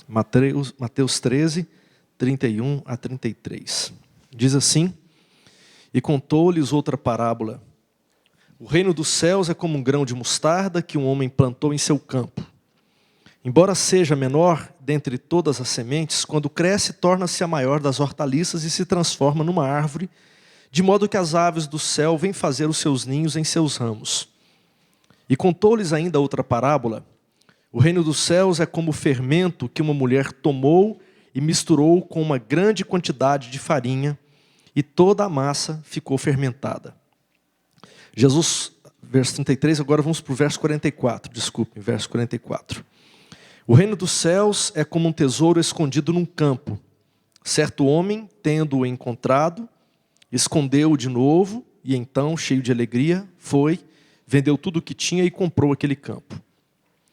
Mateus 13, 31 a 33. Diz assim: E contou-lhes outra parábola. O reino dos céus é como um grão de mostarda que um homem plantou em seu campo. Embora seja menor dentre todas as sementes, quando cresce, torna-se a maior das hortaliças e se transforma numa árvore, de modo que as aves do céu vêm fazer os seus ninhos em seus ramos. E contou-lhes ainda outra parábola. O reino dos céus é como o fermento que uma mulher tomou e misturou com uma grande quantidade de farinha, e toda a massa ficou fermentada. Jesus, verso 33, agora vamos para o verso 44, desculpe, verso 44. O reino dos céus é como um tesouro escondido num campo. Certo homem, tendo-o encontrado, escondeu-o de novo, e então, cheio de alegria, foi, vendeu tudo o que tinha e comprou aquele campo.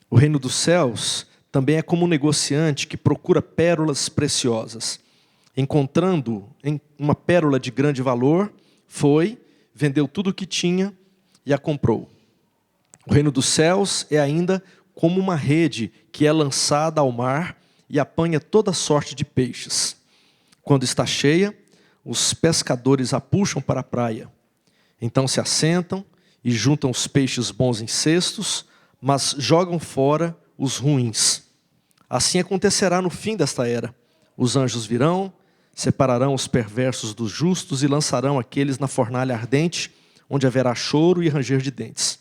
O reino dos céus também é como um negociante que procura pérolas preciosas. Encontrando uma pérola de grande valor, foi, vendeu tudo o que tinha e a comprou. O reino dos céus é ainda como uma rede que é lançada ao mar e apanha toda sorte de peixes. Quando está cheia, os pescadores a puxam para a praia. Então se assentam e juntam os peixes bons em cestos, mas jogam fora os ruins. Assim acontecerá no fim desta era. Os anjos virão, separarão os perversos dos justos e lançarão aqueles na fornalha ardente, onde haverá choro e ranger de dentes.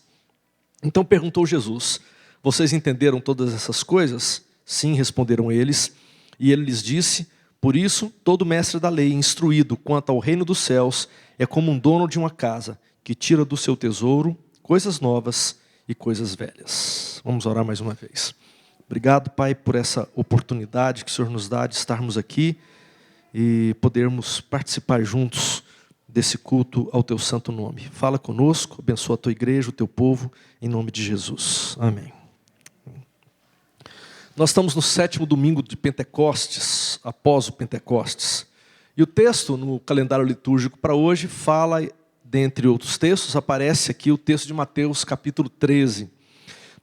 Então perguntou Jesus: Vocês entenderam todas essas coisas? Sim, responderam eles. E ele lhes disse: Por isso, todo mestre da lei, instruído quanto ao reino dos céus, é como um dono de uma casa, que tira do seu tesouro coisas novas e coisas velhas. Vamos orar mais uma vez. Obrigado, Pai, por essa oportunidade que o Senhor nos dá de estarmos aqui e podermos participar juntos desse culto ao Teu santo nome. Fala conosco, abençoa a Tua igreja, o Teu povo, em nome de Jesus. Amém. Nós estamos no 7º domingo de Pentecostes, após o Pentecostes. E o texto no calendário litúrgico para hoje fala, dentre outros textos, aparece aqui o texto de Mateus capítulo 13.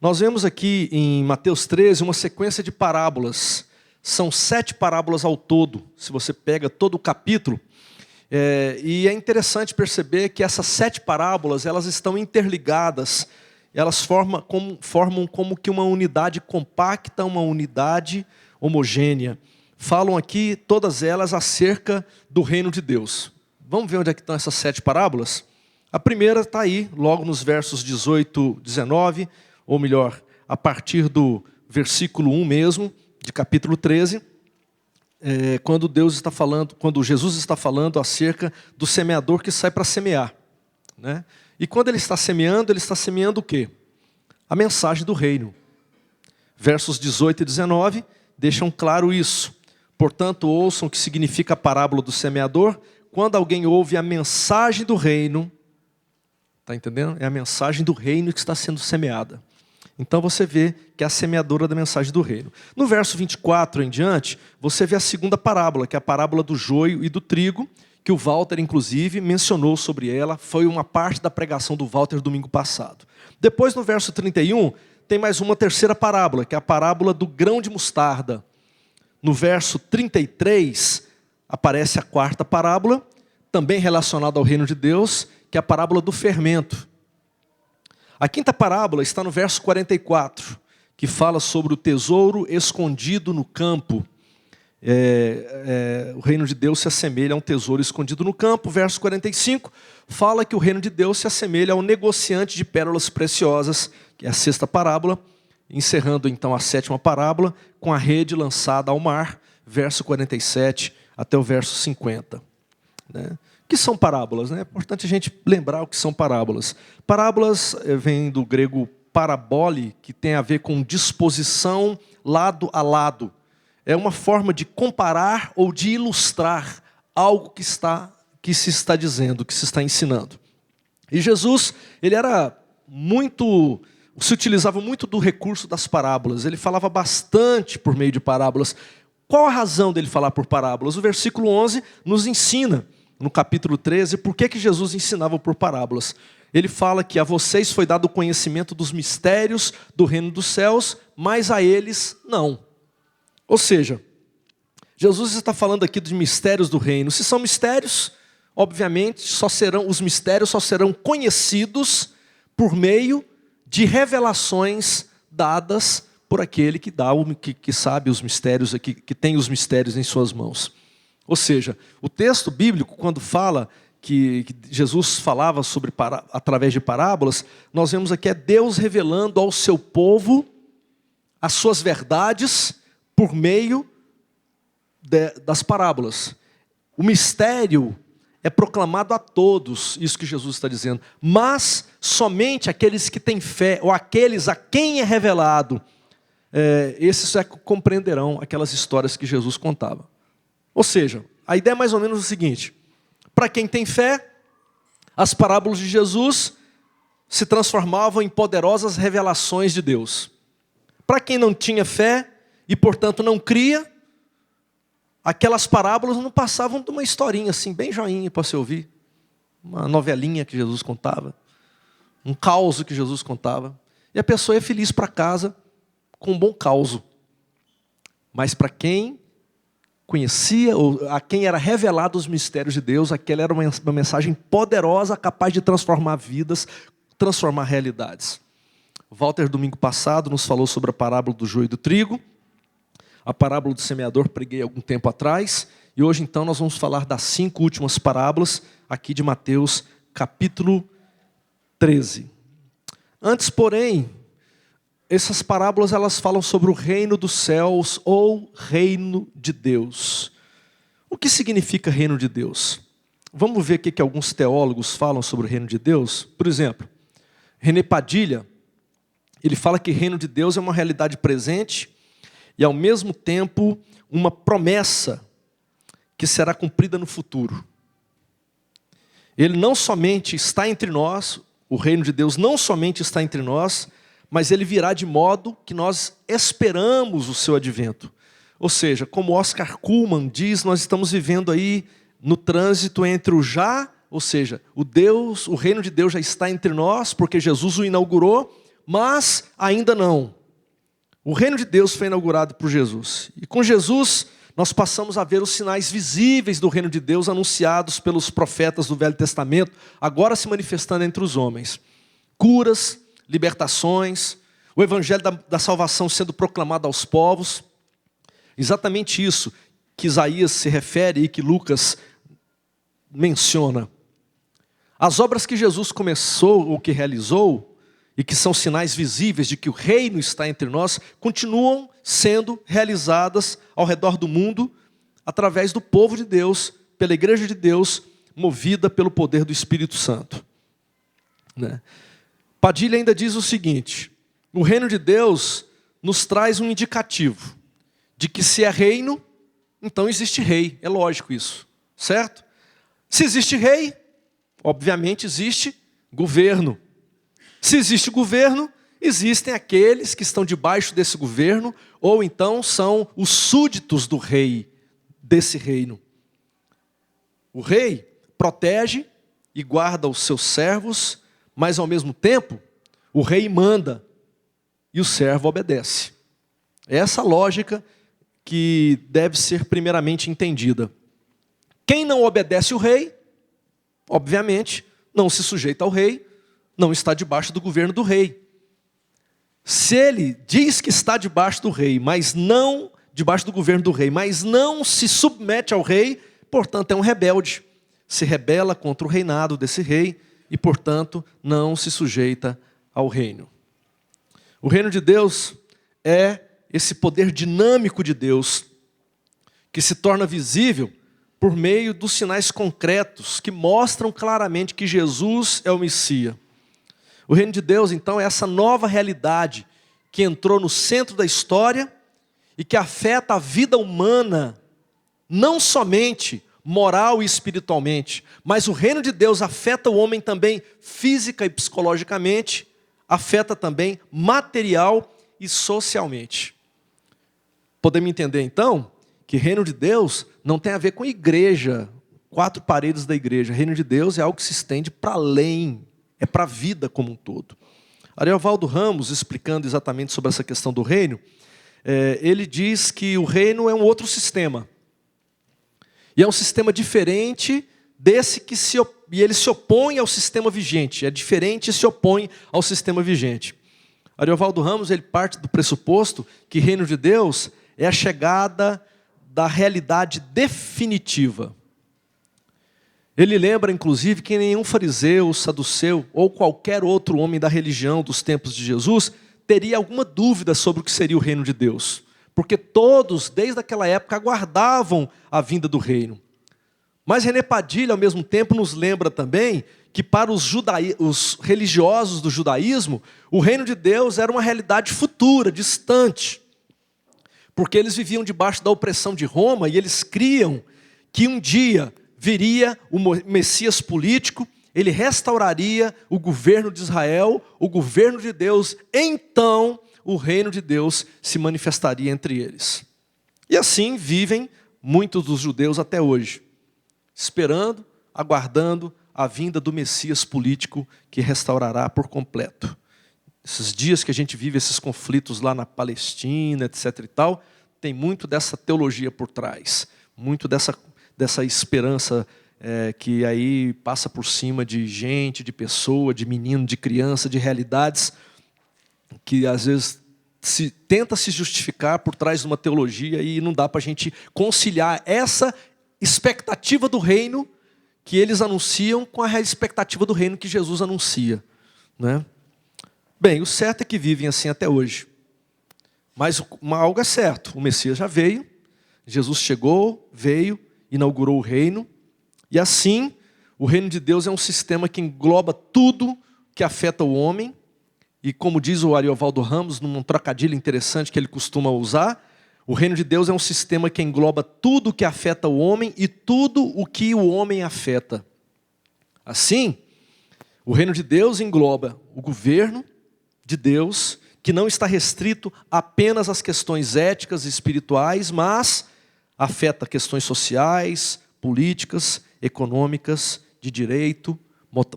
Nós vemos aqui em Mateus 13 uma sequência de parábolas. São 7 parábolas ao todo, se você pega todo o capítulo. E é interessante perceber que essas 7 parábolas, elas estão interligadas. Elas formam como que uma unidade compacta, uma unidade homogênea. Falam aqui, todas elas, acerca do reino de Deus. Vamos ver onde é que estão essas 7 parábolas? A primeira está aí, logo nos versos 18, 19, ou melhor, a partir do versículo 1 mesmo, de capítulo 13, quando Jesus está falando acerca do semeador que sai para semear, né? E quando ele está semeando o quê? A mensagem do reino. Versos 18 e 19 deixam claro isso. Portanto, ouçam o que significa a parábola do semeador. Quando alguém ouve a mensagem do reino, está entendendo? É a mensagem do reino que está sendo semeada. Então você vê que é a semeadora da mensagem do reino. No verso 24 em diante, você vê a segunda parábola, que é a parábola do joio e do trigo, que o Walter, inclusive, mencionou sobre ela. Foi uma parte da pregação do Walter domingo passado. Depois, no verso 31, tem mais uma terceira parábola, que é a parábola do grão de mostarda. No verso 33, aparece a quarta parábola, também relacionada ao reino de Deus, que é a parábola do fermento. A quinta parábola está no verso 44, que fala sobre o tesouro escondido no campo. O reino de Deus se assemelha a um tesouro escondido no campo. Verso 45 fala que o reino de Deus se assemelha ao negociante de pérolas preciosas, que é a sexta parábola, encerrando então a sétima parábola com a rede lançada ao mar, verso 47 até o verso 50. O que são parábolas? É importante a gente lembrar o que são parábolas. Parábolas vem do grego parabole, que tem a ver com disposição lado a lado. É uma forma de comparar ou de ilustrar algo que se está dizendo, que se está ensinando. E Jesus, ele se utilizava muito do recurso das parábolas. Ele falava bastante por meio de parábolas. Qual a razão dele falar por parábolas? O versículo 11 nos ensina, no capítulo 13, por que Jesus ensinava por parábolas. Ele fala que a vocês foi dado o conhecimento dos mistérios do reino dos céus, mas a eles não. Ou seja, Jesus está falando aqui dos mistérios do reino. Se são mistérios, obviamente, os mistérios só serão conhecidos por meio de revelações dadas por aquele que sabe os mistérios, que tem os mistérios em suas mãos. Ou seja, o texto bíblico, quando fala que Jesus falava através de parábolas, nós vemos aqui Deus revelando ao seu povo as suas verdades por meio das parábolas. O mistério é proclamado a todos, isso que Jesus está dizendo, mas somente aqueles que têm fé, ou aqueles a quem é revelado, esses compreenderão aquelas histórias que Jesus contava. Ou seja, a ideia é mais ou menos o seguinte: para quem tem fé, as parábolas de Jesus se transformavam em poderosas revelações de Deus. Para quem não tinha fé e, portanto, não cria, aquelas parábolas não passavam de uma historinha assim, bem joinha para você ouvir. Uma novelinha que Jesus contava, um causo que Jesus contava. E a pessoa ia feliz para casa com um bom causo. Mas para quem conhecia, ou a quem era revelado os mistérios de Deus, aquela era uma mensagem poderosa, capaz de transformar vidas, transformar realidades. Walter, domingo passado, nos falou sobre a parábola do joio e do trigo. A parábola do semeador preguei algum tempo atrás. E hoje, então, nós vamos falar das 5 últimas parábolas aqui de Mateus, capítulo 13. Antes, porém, essas parábolas elas falam sobre o reino dos céus ou reino de Deus. O que significa reino de Deus? Vamos ver o que alguns teólogos falam sobre o reino de Deus. Por exemplo, René Padilha, ele fala que reino de Deus é uma realidade presente e, ao mesmo tempo, uma promessa que será cumprida no futuro. Ele não somente está entre nós, o reino de Deus não somente está entre nós, mas ele virá de modo que nós esperamos o seu advento. Ou seja, como Oscar Cullmann diz, nós estamos vivendo aí no trânsito entre o já, ou seja, o reino de Deus já está entre nós, porque Jesus o inaugurou, mas ainda não. O reino de Deus foi inaugurado por Jesus. E com Jesus, nós passamos a ver os sinais visíveis do reino de Deus anunciados pelos profetas do Velho Testamento, agora se manifestando entre os homens. Curas, libertações, o evangelho da salvação sendo proclamado aos povos. Exatamente isso que Isaías se refere e que Lucas menciona. As obras que Jesus começou ou que realizou, e que são sinais visíveis de que o reino está entre nós, continuam sendo realizadas ao redor do mundo, através do povo de Deus, pela igreja de Deus, movida pelo poder do Espírito Santo. Padilha ainda diz o seguinte: o reino de Deus nos traz um indicativo de que se é reino, então existe rei. É lógico isso, certo? Se existe rei, obviamente existe governo. Se existe governo, existem aqueles que estão debaixo desse governo, ou então são os súditos do rei, desse reino. O rei protege e guarda os seus servos, mas ao mesmo tempo, o rei manda e o servo obedece. É essa lógica que deve ser primeiramente entendida. Quem não obedece o rei, obviamente, não se sujeita ao rei, não está debaixo do governo do rei. Se ele diz que está debaixo do rei, mas não debaixo do governo do rei, mas não se submete ao rei, portanto é um rebelde. Se rebela contra o reinado desse rei e, portanto, não se sujeita ao reino. O reino de Deus é esse poder dinâmico de Deus que se torna visível por meio dos sinais concretos que mostram claramente que Jesus é o Messias. O reino de Deus, então, é essa nova realidade que entrou no centro da história e que afeta a vida humana, não somente moral e espiritualmente, mas o reino de Deus afeta o homem também física e psicologicamente, afeta também material e socialmente. Podemos entender, então, que reino de Deus não tem a ver com igreja, 4 paredes da igreja. Reino de Deus é algo que se estende para além, é para a vida como um todo. Ariovaldo Ramos, explicando exatamente sobre essa questão do reino, ele diz que o reino é um outro sistema. E é um sistema diferente desse que e ele se opõe ao sistema vigente. É diferente e se opõe ao sistema vigente. Ariovaldo Ramos, ele parte do pressuposto que o reino de Deus é a chegada da realidade definitiva. Ele lembra, inclusive, que nenhum fariseu, saduceu ou qualquer outro homem da religião dos tempos de Jesus teria alguma dúvida sobre o que seria o reino de Deus. Porque todos, desde aquela época, aguardavam a vinda do reino. Mas René Padilha, ao mesmo tempo, nos lembra também que para os religiosos do judaísmo, o reino de Deus era uma realidade futura, distante. Porque eles viviam debaixo da opressão de Roma e eles criam que um dia viria o Messias político, ele restauraria o governo de Israel, o governo de Deus, então o reino de Deus se manifestaria entre eles. E assim vivem muitos dos judeus até hoje, esperando, aguardando a vinda do Messias político que restaurará por completo. Esses dias que a gente vive esses conflitos lá na Palestina, etc. e tal, tem muito dessa teologia por trás, muito dessa esperança que aí passa por cima de gente, de pessoa, de menino, de criança, de realidades que às vezes tenta se justificar por trás de uma teologia e não dá para a gente conciliar essa expectativa do reino que eles anunciam com a expectativa do reino que Jesus anuncia, né? Bem, o certo é que vivem assim até hoje. Mas algo é certo, o Messias já veio, Jesus chegou, veio, inaugurou o reino, e assim, o reino de Deus é um sistema que engloba tudo que afeta o homem, e como diz o Ariovaldo Ramos, num trocadilho interessante que ele costuma usar, o reino de Deus é um sistema que engloba tudo que afeta o homem e tudo o que o homem afeta. Assim, o reino de Deus engloba o governo de Deus, que não está restrito apenas às questões éticas e espirituais, mas afeta questões sociais, políticas, econômicas, de direito,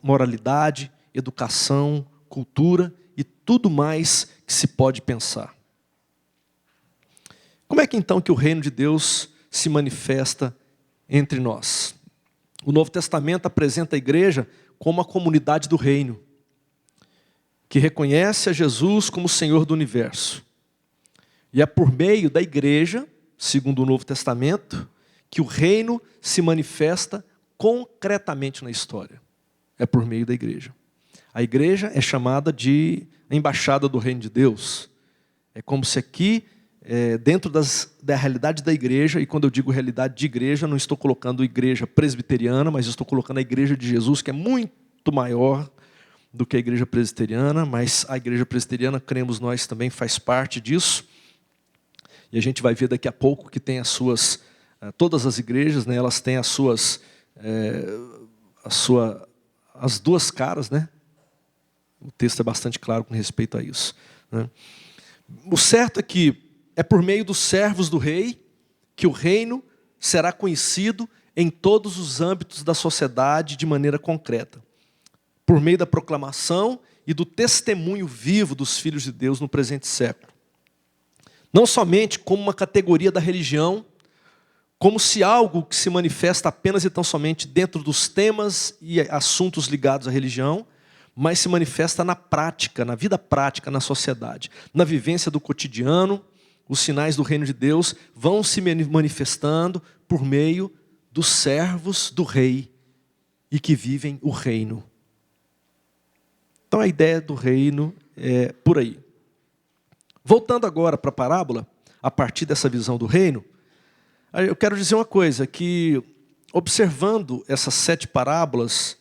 moralidade, educação, cultura e tudo mais que se pode pensar. Como é que então que o reino de Deus se manifesta entre nós? O Novo Testamento apresenta a igreja como a comunidade do reino, que reconhece a Jesus como Senhor do universo. E é por meio da igreja, segundo o Novo Testamento, que o reino se manifesta concretamente na história. É por meio da igreja. A igreja é chamada de embaixada do reino de Deus. É como se aqui, dentro da realidade da igreja, e quando eu digo realidade de igreja, não estou colocando igreja presbiteriana, mas estou colocando a igreja de Jesus, que é muito maior do que a igreja presbiteriana, mas a igreja presbiteriana, cremos nós, também faz parte disso. E a gente vai ver daqui a pouco que tem todas as igrejas, né, elas têm as duas caras, né? O texto é bastante claro com respeito a isso, né? O certo é que é por meio dos servos do rei que o reino será conhecido em todos os âmbitos da sociedade de maneira concreta. Por meio da proclamação e do testemunho vivo dos filhos de Deus no presente século. Não somente como uma categoria da religião, como se algo que se manifesta apenas e tão somente dentro dos temas e assuntos ligados à religião, mas se manifesta na prática, na vida prática, na sociedade, na vivência do cotidiano. Os sinais do reino de Deus vão se manifestando por meio dos servos do rei e que vivem o reino. Então a ideia do reino é por aí. Voltando agora para a parábola, a partir dessa visão do reino, eu quero dizer uma coisa, que observando essas 7 parábolas,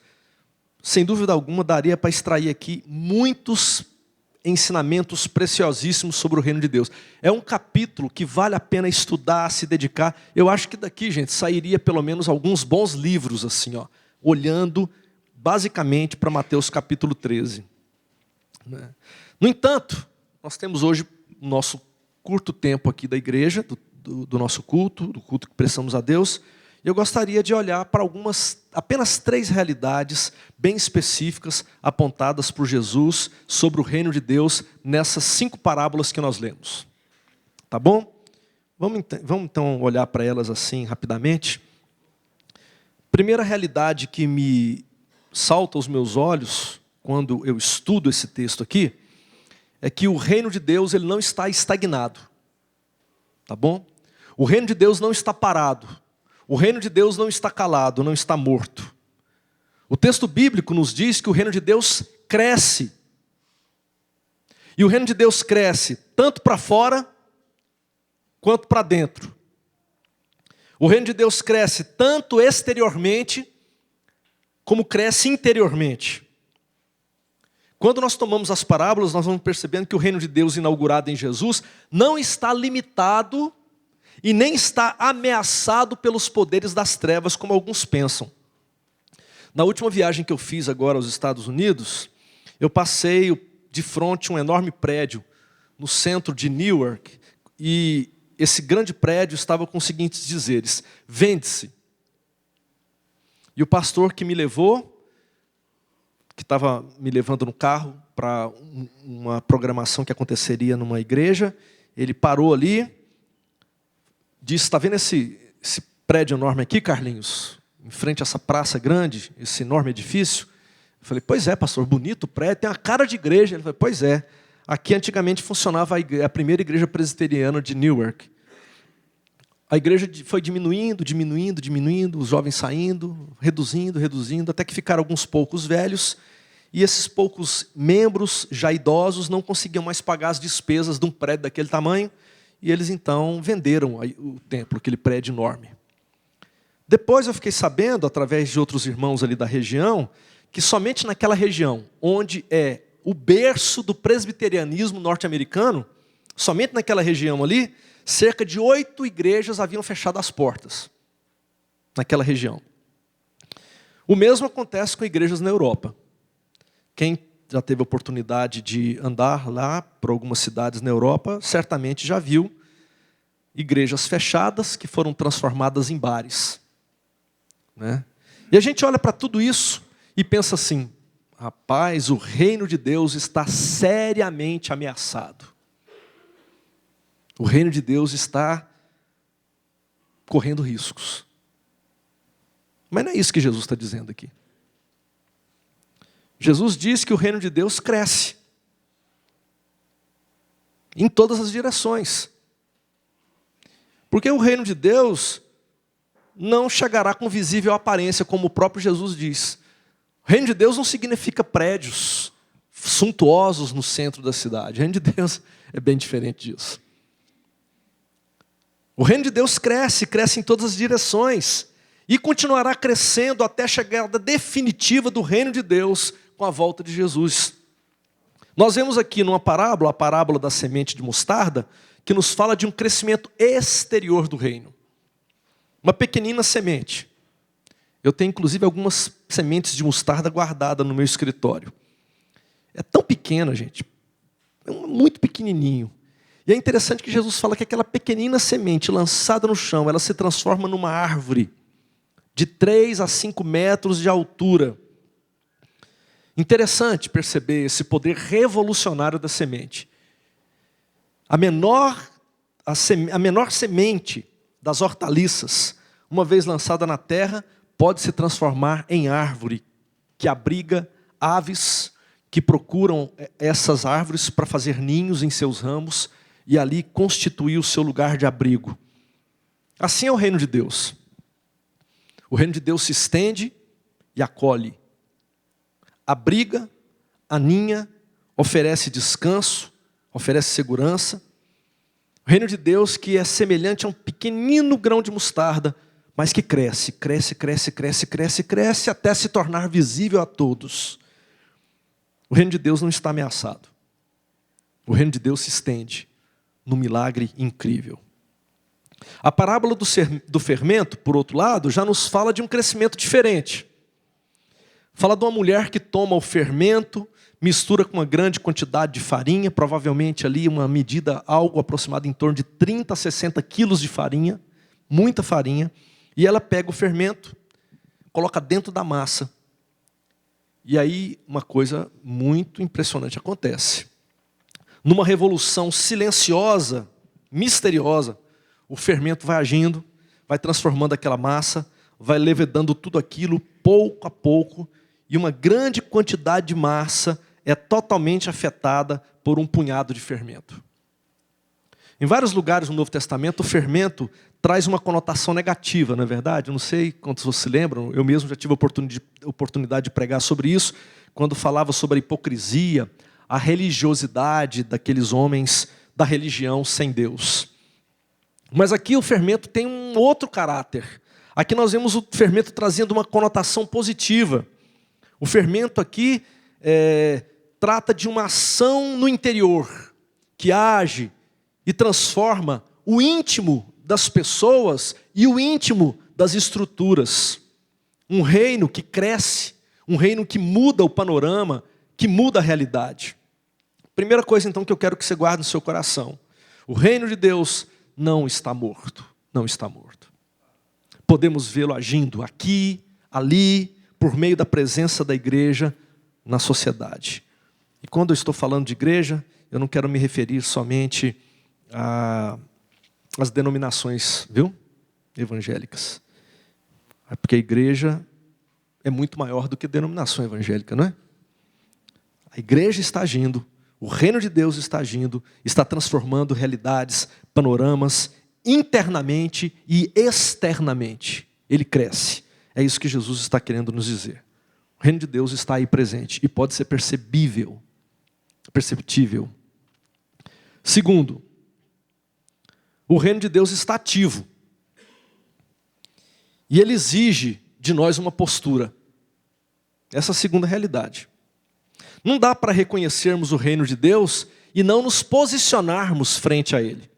sem dúvida alguma daria para extrair aqui muitos ensinamentos preciosíssimos sobre o reino de Deus. É um capítulo que vale a pena estudar, se dedicar. Eu acho que daqui, gente, sairia pelo menos alguns bons livros, assim, ó, olhando basicamente para Mateus capítulo 13. No entanto, nós temos hoje o nosso curto tempo aqui da igreja, do nosso culto, do culto que prestamos a Deus. Eu gostaria de olhar para apenas 3 realidades bem específicas apontadas por Jesus sobre o reino de Deus nessas 5 parábolas que nós lemos. Tá bom? Vamos então olhar para elas assim rapidamente. Primeira realidade que me salta aos meus olhos quando eu estudo esse texto aqui é que o reino de Deus ele não está estagnado. Tá bom? O reino de Deus não está parado. O reino de Deus não está calado, não está morto. O texto bíblico nos diz que o reino de Deus cresce. E o reino de Deus cresce tanto para fora quanto para dentro. O reino de Deus cresce tanto exteriormente como cresce interiormente. Quando nós tomamos as parábolas, nós vamos percebendo que o reino de Deus inaugurado em Jesus não está limitado e nem está ameaçado pelos poderes das trevas, como alguns pensam. Na última viagem que eu fiz agora aos Estados Unidos, eu passei de frente a um enorme prédio no centro de Newark, e esse grande prédio estava com os seguintes dizeres: vende-se. E o pastor que me levou, que estava me levando no carro para uma programação que aconteceria numa igreja, ele parou ali, disse: está vendo esse prédio enorme aqui, Carlinhos? Em frente a essa praça grande, esse enorme edifício? Eu falei: pois é, pastor, bonito o prédio, tem uma cara de igreja. Ele falou: pois é, aqui antigamente funcionava a primeira igreja presbiteriana de Newark. A igreja foi diminuindo, os jovens saindo, reduzindo, até que ficaram alguns poucos velhos, e esses poucos membros, já idosos, não conseguiam mais pagar as despesas de um prédio daquele tamanho, e eles então venderam o templo, aquele prédio enorme. Depois eu fiquei sabendo, através de outros irmãos ali da região, que somente naquela região, onde é o berço do presbiterianismo norte-americano, somente naquela região ali, cerca de 8 igrejas haviam fechado as portas, naquela região. O mesmo acontece com igrejas na Europa. Quem já teve a oportunidade de andar lá por algumas cidades na Europa, certamente já viu igrejas fechadas que foram transformadas em bares. Né? E a gente olha para tudo isso e pensa assim: rapaz, o reino de Deus está seriamente ameaçado. O reino de Deus está correndo riscos. Mas não é isso que Jesus está dizendo aqui. Jesus diz que o reino de Deus cresce em todas as direções. Porque o reino de Deus não chegará com visível aparência, como o próprio Jesus diz. O reino de Deus não significa prédios suntuosos no centro da cidade. O reino de Deus é bem diferente disso. O reino de Deus cresce em todas as direções, e continuará crescendo até a chegada definitiva do reino de Deus com a volta de Jesus. Nós vemos aqui numa parábola, a parábola da semente de mostarda, que nos fala de um crescimento exterior do reino. Uma pequenina semente. Eu tenho inclusive algumas sementes de mostarda guardadas no meu escritório. É tão pequena, gente, é muito pequenininho. E é interessante que Jesus fala que aquela pequenina semente lançada no chão, ela se transforma numa árvore de 3 a 5 metros de altura. Interessante perceber esse poder revolucionário da semente. A menor semente das hortaliças, uma vez lançada na terra, pode se transformar em árvore que abriga aves que procuram essas árvores para fazer ninhos em seus ramos e ali constituir o seu lugar de abrigo. Assim é o reino de Deus. O reino de Deus se estende e acolhe. Abriga, aninha, oferece descanso, oferece segurança. O reino de Deus que é semelhante a um pequenino grão de mostarda, mas que cresce até se tornar visível a todos. O reino de Deus não está ameaçado. O reino de Deus se estende num milagre incrível. A parábola do fermento, por outro lado, já nos fala de um crescimento diferente. Fala de uma mulher que toma o fermento, mistura com uma grande quantidade de farinha, provavelmente ali uma medida algo aproximada em torno de 30 a 60 quilos de farinha, muita farinha, e ela pega o fermento, coloca dentro da massa. E aí uma coisa muito impressionante acontece. Numa revolução silenciosa misteriosa, o fermento vai agindo, vai transformando aquela massa, vai levedando tudo aquilo pouco a pouco, e uma grande quantidade de massa é totalmente afetada por um punhado de fermento. Em vários lugares no Novo Testamento, o fermento traz uma conotação negativa, não é verdade? Eu não sei quantos vocês se lembram, eu mesmo já tive a oportunidade de pregar sobre isso, quando falava sobre a hipocrisia, a religiosidade daqueles homens da religião sem Deus. Mas aqui o fermento tem um outro caráter. Aqui nós vemos o fermento trazendo uma conotação positiva. O fermento aqui trata de uma ação no interior, que age e transforma o íntimo das pessoas e o íntimo das estruturas. Um reino que cresce, um reino que muda o panorama, que muda a realidade. Primeira coisa então que eu quero que você guarde no seu coração. O reino de Deus não está morto. Não está morto. Podemos vê-lo agindo aqui, ali, por meio da presença da igreja na sociedade. E quando eu estou falando de igreja, eu não quero me referir somente às denominações, viu? Evangélicas. Porque a igreja é muito maior do que a denominação evangélica, não é? A igreja está agindo, o reino de Deus está agindo, está transformando realidades, panoramas, internamente e externamente. Ele cresce. É isso que Jesus está querendo nos dizer. O reino de Deus está aí presente e pode ser perceptível. Segundo, o reino de Deus está ativo. E ele exige de nós uma postura. Essa é a segunda realidade. Não dá para reconhecermos o reino de Deus e não nos posicionarmos frente a ele.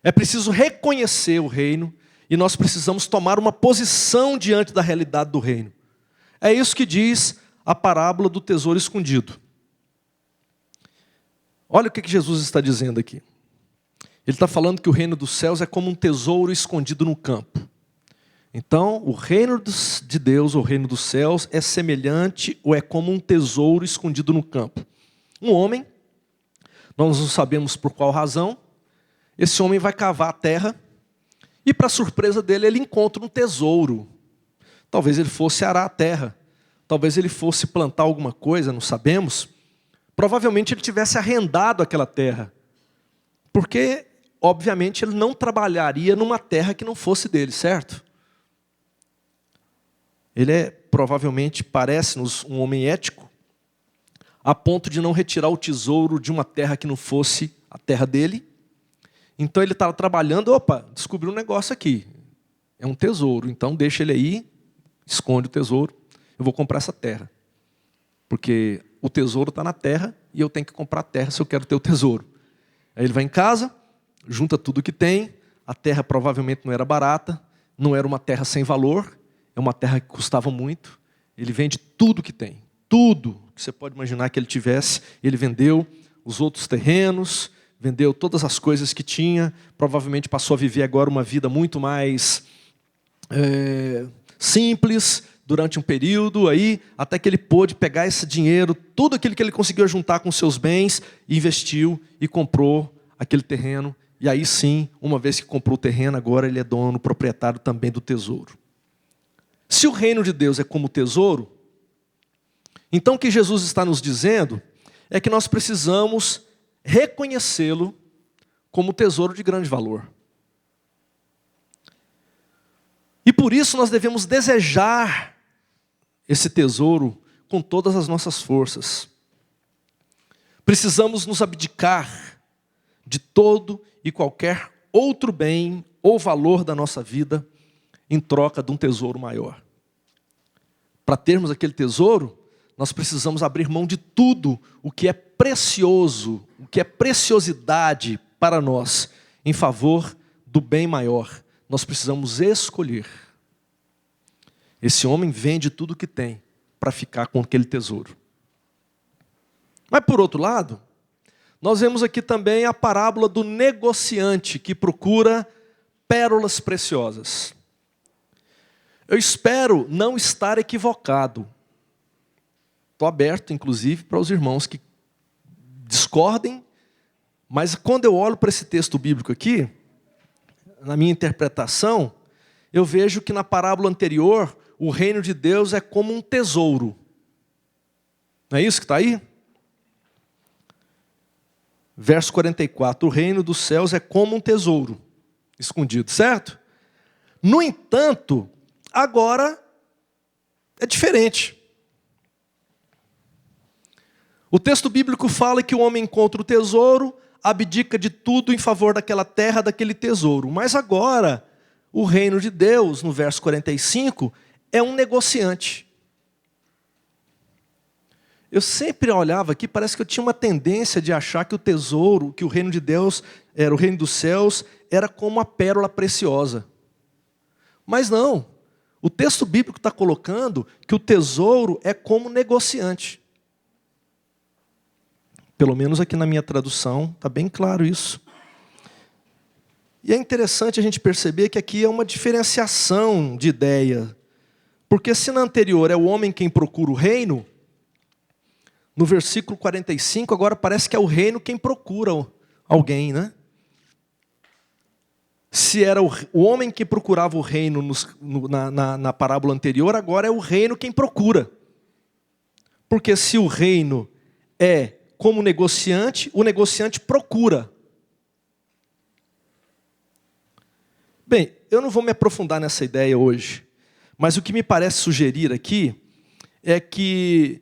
É preciso reconhecer o reino e nós precisamos tomar uma posição diante da realidade do reino. É isso que diz a parábola do tesouro escondido. Olha o que Jesus está dizendo aqui. Ele está falando que o reino dos céus é como um tesouro escondido no campo. Então, o reino de Deus, o reino dos céus, é semelhante ou é como um tesouro escondido no campo. Um homem, nós não sabemos por qual razão, esse homem vai cavar a terra e, para surpresa dele, ele encontra um tesouro. Talvez ele fosse arar a terra, talvez ele fosse plantar alguma coisa, não sabemos. Provavelmente ele tivesse arrendado aquela terra, porque, obviamente, ele não trabalharia numa terra que não fosse dele, certo? Ele provavelmente, parece-nos um homem ético, a ponto de não retirar o tesouro de uma terra que não fosse a terra dele. Então ele estava trabalhando, descobriu um negócio aqui, é um tesouro, então deixa ele aí, esconde o tesouro, eu vou comprar essa terra. Porque o tesouro está na terra e eu tenho que comprar a terra se eu quero ter o tesouro. Aí ele vai em casa, junta tudo que tem, a terra provavelmente não era barata, não era uma terra sem valor, é uma terra que custava muito, ele vende tudo que tem, tudo que você pode imaginar que ele tivesse, ele vendeu os outros terrenos, vendeu todas as coisas que tinha, provavelmente passou a viver agora uma vida muito mais simples, durante um período, aí, até que ele pôde pegar esse dinheiro, tudo aquilo que ele conseguiu juntar com seus bens, investiu e comprou aquele terreno. E aí sim, uma vez que comprou o terreno, agora ele é dono, proprietário também do tesouro. Se o reino de Deus é como o tesouro, então o que Jesus está nos dizendo é que nós precisamos reconhecê-lo como tesouro de grande valor. E por isso nós devemos desejar esse tesouro com todas as nossas forças. Precisamos nos abdicar de todo e qualquer outro bem ou valor da nossa vida em troca de um tesouro maior. Para termos aquele tesouro, nós precisamos abrir mão de tudo o que é precioso, o que é preciosidade para nós, em favor do bem maior. Nós precisamos escolher. Esse homem vende tudo o que tem para ficar com aquele tesouro. Mas por outro lado, nós vemos aqui também a parábola do negociante que procura pérolas preciosas. Eu espero não estar equivocado. Estou aberto, inclusive, para os irmãos que discordem, Mas quando eu olho para esse texto bíblico aqui, na minha interpretação, eu vejo que na parábola anterior, o reino de Deus é como um tesouro. Não é isso que está aí? Verso 44, o reino dos céus é como um tesouro escondido, certo? No entanto, agora é diferente. O texto bíblico fala que o homem encontra o tesouro, abdica de tudo em favor daquela terra, daquele tesouro. Mas agora, o reino de Deus, no verso 45, é um negociante. Eu sempre olhava aqui, parece que eu tinha uma tendência de achar que o tesouro, que o reino de Deus, era o reino dos céus, era como uma pérola preciosa. Mas não, o texto bíblico está colocando que o tesouro é como negociante. Pelo menos aqui na minha tradução, está bem claro isso. E é interessante a gente perceber que aqui é uma diferenciação de ideia. Porque se na anterior é o homem quem procura o reino, no versículo 45 agora parece que é o reino quem procura alguém, né? Se era o homem que procurava o reino na parábola anterior, agora é o reino quem procura. Porque se o reino é como negociante, o negociante procura. Bem, eu não vou me aprofundar nessa ideia hoje, mas o que me parece sugerir aqui é que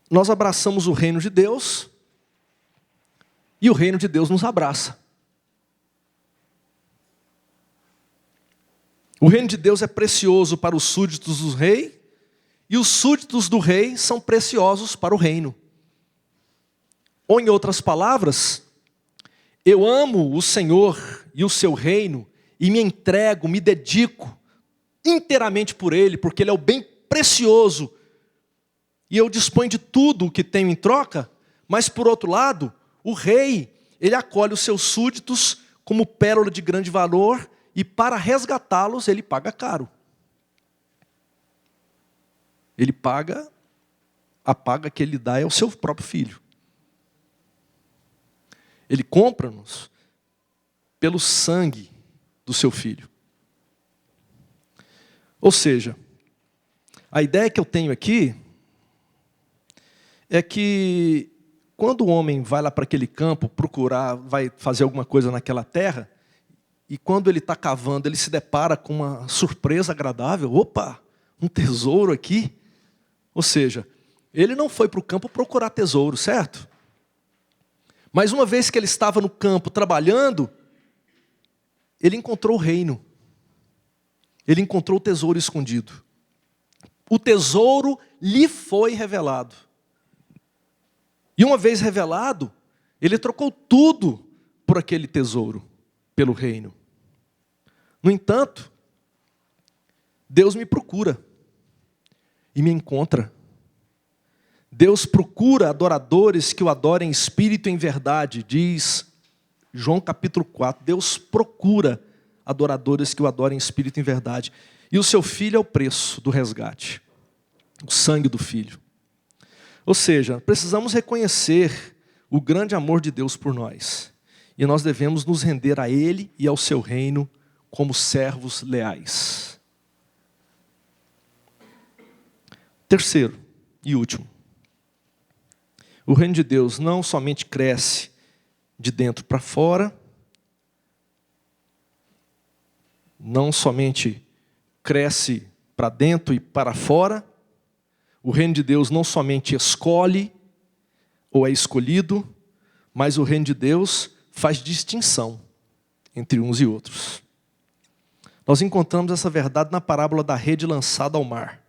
nós abraçamos o reino de Deus e o reino de Deus nos abraça. O reino de Deus é precioso para os súditos do rei e os súditos do rei são preciosos para o reino. Ou em outras palavras, eu amo o Senhor e o seu reino e me entrego, me dedico inteiramente por Ele, porque Ele é o bem precioso. E eu disponho de tudo o que tenho em troca, mas por outro lado, o rei, ele acolhe os seus súditos como pérola de grande valor e para resgatá-los ele paga caro. Ele paga, a paga que ele dá é o seu próprio filho. Ele compra-nos pelo sangue do seu filho. Ou seja, a ideia que eu tenho aqui é que quando o homem vai lá para aquele campo procurar, vai fazer alguma coisa naquela terra, e quando ele está cavando, ele se depara com uma surpresa agradável. Opa, um tesouro aqui. Ou seja, ele não foi para o campo procurar tesouro, certo? Mas uma vez que ele estava no campo trabalhando, ele encontrou o reino. Ele encontrou o tesouro escondido. O tesouro lhe foi revelado. E uma vez revelado, ele trocou tudo por aquele tesouro, pelo reino. No entanto, Deus me procura e me encontra. Deus procura adoradores que o adorem em espírito e em verdade, diz João capítulo 4. Deus procura adoradores que o adorem em espírito e em verdade. E o seu filho é o preço do resgate, o sangue do filho. Ou seja, precisamos reconhecer o grande amor de Deus por nós. E nós devemos nos render a Ele e ao seu reino como servos leais. Terceiro e último. O reino de Deus não somente cresce de dentro para fora, não somente cresce para dentro e para fora. O reino de Deus não somente escolhe ou é escolhido, mas o reino de Deus faz distinção entre uns e outros. Nós encontramos essa verdade na parábola da rede lançada ao mar.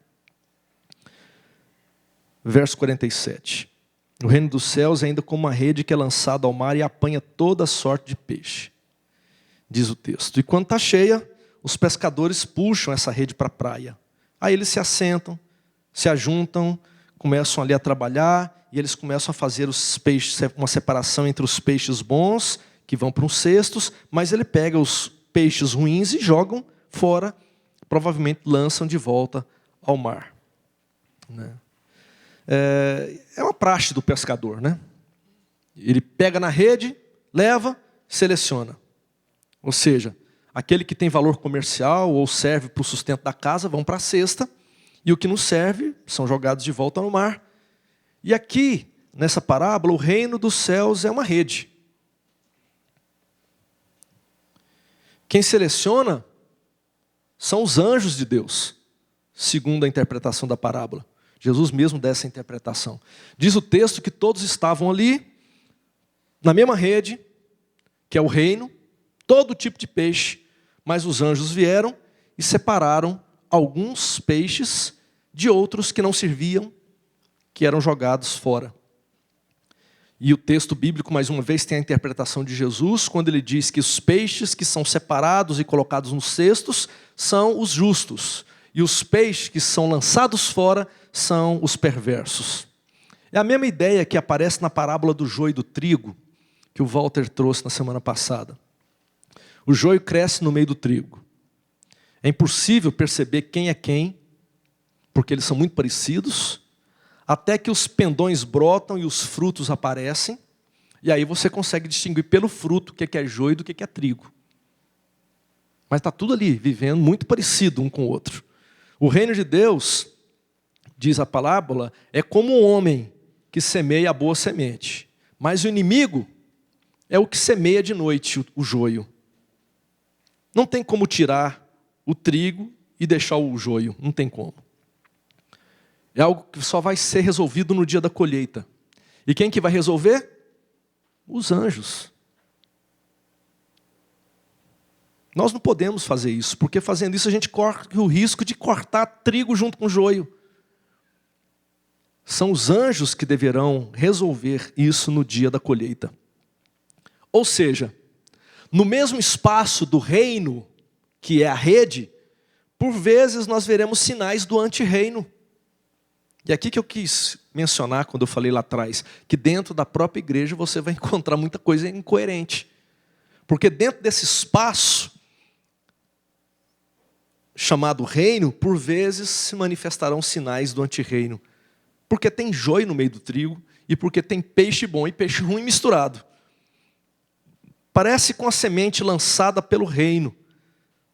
Verso 47. O reino dos céus é ainda como uma rede que é lançada ao mar e apanha toda sorte de peixe, diz o texto. E quando está cheia, os pescadores puxam essa rede para a praia. Aí eles se assentam, se ajuntam, começam ali a trabalhar e eles começam a fazer os peixes, uma separação entre os peixes bons, que vão para uns cestos, mas ele pega os peixes ruins e jogam fora, provavelmente lançam de volta ao mar. É uma praxe do pescador, né? Ele pega na rede, leva, seleciona. Ou seja, aquele que tem valor comercial ou serve para o sustento da casa vão para a cesta, e o que não serve são jogados de volta no mar. E aqui, nessa parábola, o reino dos céus é uma rede. Quem seleciona são os anjos de Deus, segundo a interpretação da parábola. Jesus mesmo dá essa interpretação. Diz o texto que todos estavam ali, na mesma rede, que é o reino, todo tipo de peixe, mas os anjos vieram e separaram alguns peixes de outros que não serviam, que eram jogados fora. E o texto bíblico, mais uma vez, tem a interpretação de Jesus, quando ele diz que os peixes que são separados e colocados nos cestos são os justos, e os peixes que são lançados fora são os perversos. É a mesma ideia que aparece na parábola do joio e do trigo, que o Walter trouxe na semana passada. O joio cresce no meio do trigo. É impossível perceber quem é quem, porque eles são muito parecidos, até que os pendões brotam e os frutos aparecem, e aí você consegue distinguir pelo fruto o que é joio do que é trigo. Mas está tudo ali, vivendo muito parecido um com o outro. O reino de Deus, diz a parábola, é como um homem que semeia a boa semente. Mas o inimigo é o que semeia de noite o joio. Não tem como tirar o trigo e deixar o joio, não tem como. É algo que só vai ser resolvido no dia da colheita. E quem que vai resolver? Os anjos. Nós não podemos fazer isso, porque fazendo isso a gente corre o risco de cortar trigo junto com joio. São os anjos que deverão resolver isso no dia da colheita. Ou seja, no mesmo espaço do reino, que é a rede, por vezes nós veremos sinais do antirreino. E aqui que eu quis mencionar quando eu falei lá atrás, que dentro da própria igreja você vai encontrar muita coisa incoerente. Porque dentro desse espaço, chamado reino, por vezes se manifestarão sinais do antirreino. Porque tem joio no meio do trigo, e porque tem peixe bom e peixe ruim misturado. Parece com a semente lançada pelo reino,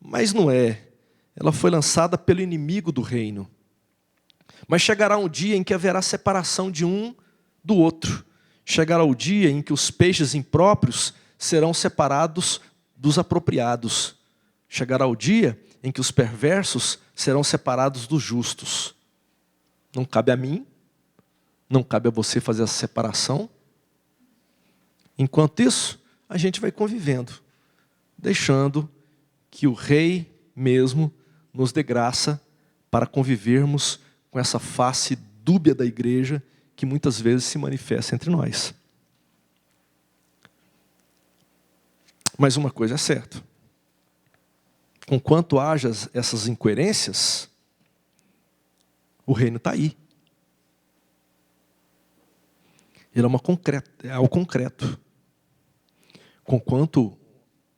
mas não é. Ela foi lançada pelo inimigo do reino. Mas chegará um dia em que haverá separação de um do outro. Chegará o dia em que os peixes impróprios serão separados dos apropriados. Chegará o dia em que os perversos serão separados dos justos. Não cabe a mim, não cabe a você fazer essa separação. Enquanto isso, a gente vai convivendo, deixando que o Rei mesmo nos dê graça para convivermos com essa face dúbia da igreja que muitas vezes se manifesta entre nós. Mas uma coisa é certa. Conquanto haja essas incoerências, o reino está aí. Ele é algo concreto. Conquanto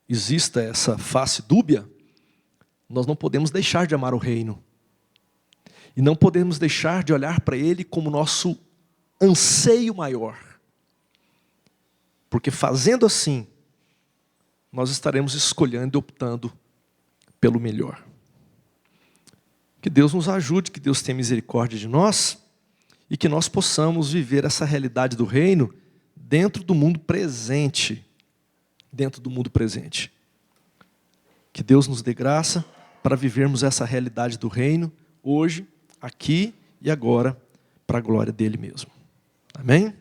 exista essa face dúbia, nós não podemos deixar de amar o reino. E não podemos deixar de olhar para ele como nosso anseio maior. Porque fazendo assim, nós estaremos escolhendo e optando pelo melhor. Que Deus nos ajude, que Deus tenha misericórdia de nós e que nós possamos viver essa realidade do reino dentro do mundo presente. Dentro do mundo presente. Que Deus nos dê graça para vivermos essa realidade do reino hoje, aqui e agora, para a glória dele mesmo. Amém?